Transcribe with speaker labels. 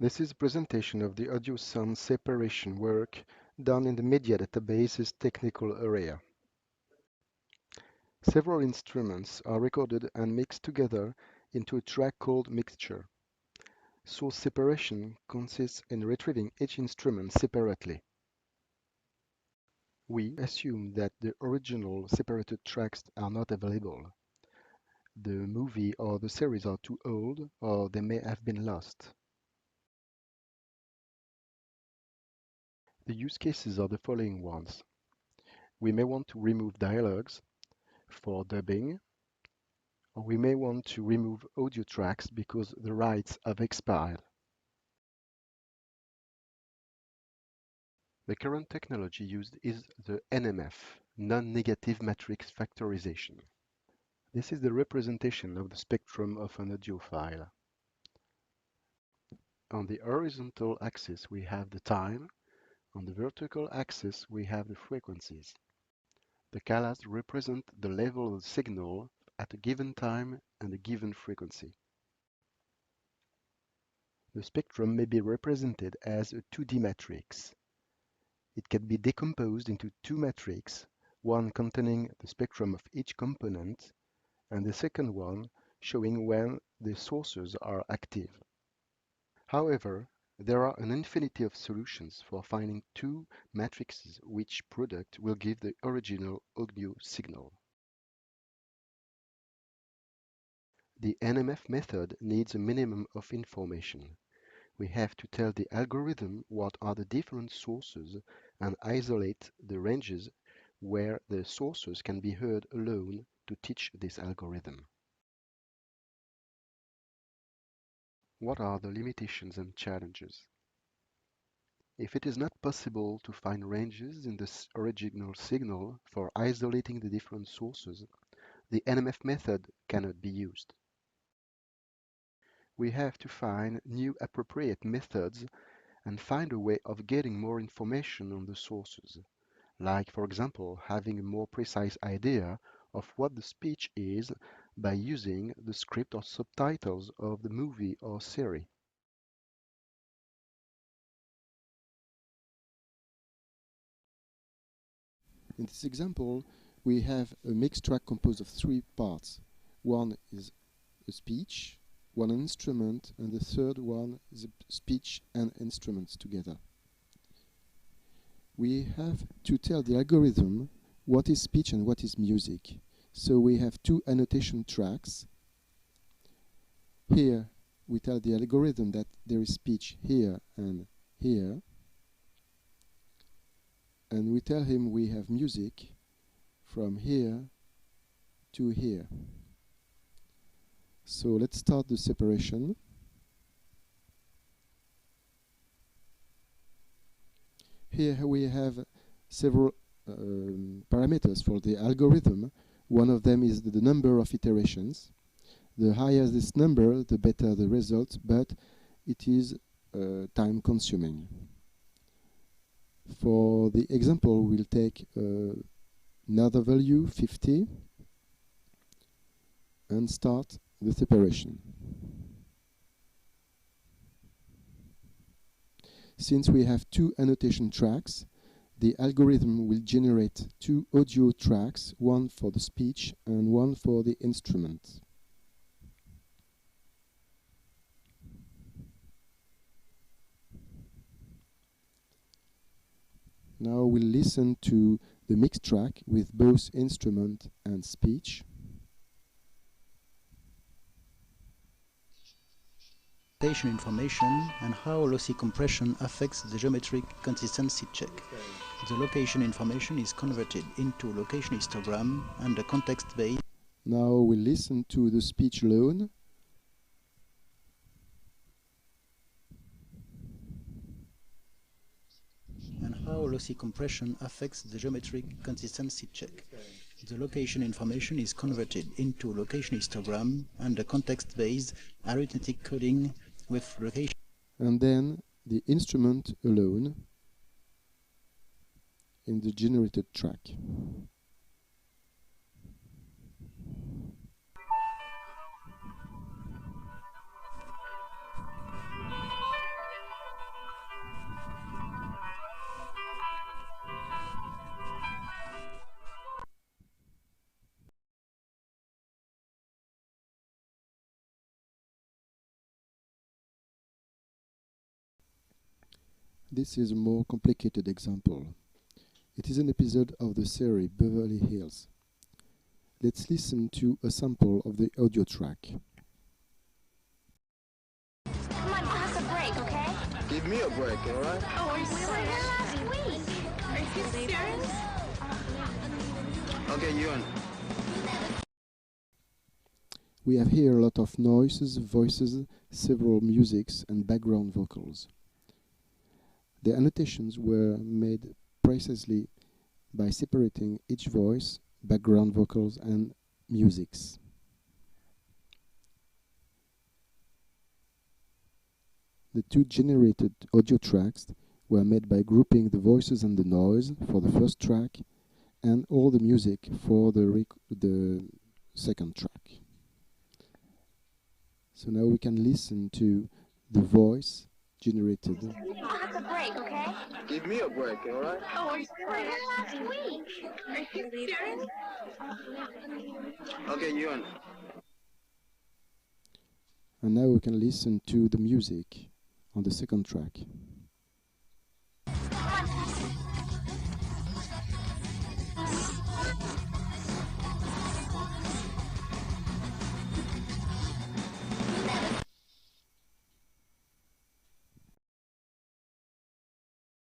Speaker 1: This is a presentation of the audio-sound separation work done in the media database's technical area. Several instruments are recorded and mixed together into a track called mixture. Source separation consists in retrieving each instrument separately. We assume that the original separated tracks are not available. The movie or the series are too old, or they may have been lost. The use cases are the following ones. We may want to remove dialogues for dubbing, or we may want to remove audio tracks because the rights have expired. The current technology used is the NMF, non-negative matrix factorization. This is the representation of the spectrum of an audio file. On the horizontal axis we have the time, on the vertical axis we have the frequencies. The colors represent the level of the signal at a given time and a given frequency. The spectrum may be represented as a 2D matrix. It can be decomposed into two matrices, one containing the spectrum of each component, and the second one showing when the sources are active. However, there are an infinity of solutions for finding two matrices which product will give the original audio signal. The NMF method needs a minimum of information. We have to tell the algorithm what are the different sources and isolate the ranges where the sources can be heard alone to teach this algorithm. What are the limitations and challenges? If it is not possible to find ranges in the original signal for isolating the different sources, the NMF method cannot be used. We have to find new appropriate methods and find a way of getting more information on the sources, like, for example, having a more precise idea of what the speech is by using the script or subtitles of the movie or series. In this example, we have a mixed track composed of three parts. One is a speech, one an instrument, and the third one is a speech and instruments together. We have to tell the algorithm what is speech and what is music. So we have two annotation tracks. Here we tell the algorithm that there is speech here and here. And we tell him we have music from here to here. So let's start the separation. Here we have several parameters for the algorithm. One of them is the number of iterations. The higher this number, the better the result, but it is time consuming. For the example, we'll take another value, 50, and start the separation. Since we have two annotation tracks, the algorithm will generate two audio tracks, one for the speech and one for the instrument. Now we'll listen to the mixed track with both instrument and speech.
Speaker 2: Location information and how lossy compression affects the geometric consistency check. The location information is converted into location histogram and the context-based.
Speaker 1: Now we'll listen to the speech alone.
Speaker 2: And how lossy compression affects the geometric consistency check. The location information is converted into location histogram and the context-based arithmetic coding with location.
Speaker 1: And then the instrument alone in the generated track. This is a more complicated example. It is an episode of the series Beverly Hills. Let's listen to a sample of the audio track.
Speaker 3: Come on, give us a break, okay?
Speaker 4: Give me a break, all right?
Speaker 3: Oh, we were here last week. Are you serious?
Speaker 4: Okay, Ewan.
Speaker 1: We have here a lot of noises, voices, several musics, and background vocals. The annotations were made precisely by separating each voice, background vocals, and musics. The two generated audio tracks were made by grouping the voices and the noise for the first track and all the music for the second track. So now we can listen to the voice generated.
Speaker 3: Give us a break, okay?
Speaker 4: Give me a break, all right?
Speaker 3: Oh, we were here last week. Are you serious?
Speaker 4: Okay, Ewan.
Speaker 1: And now we can listen to the music on the second track.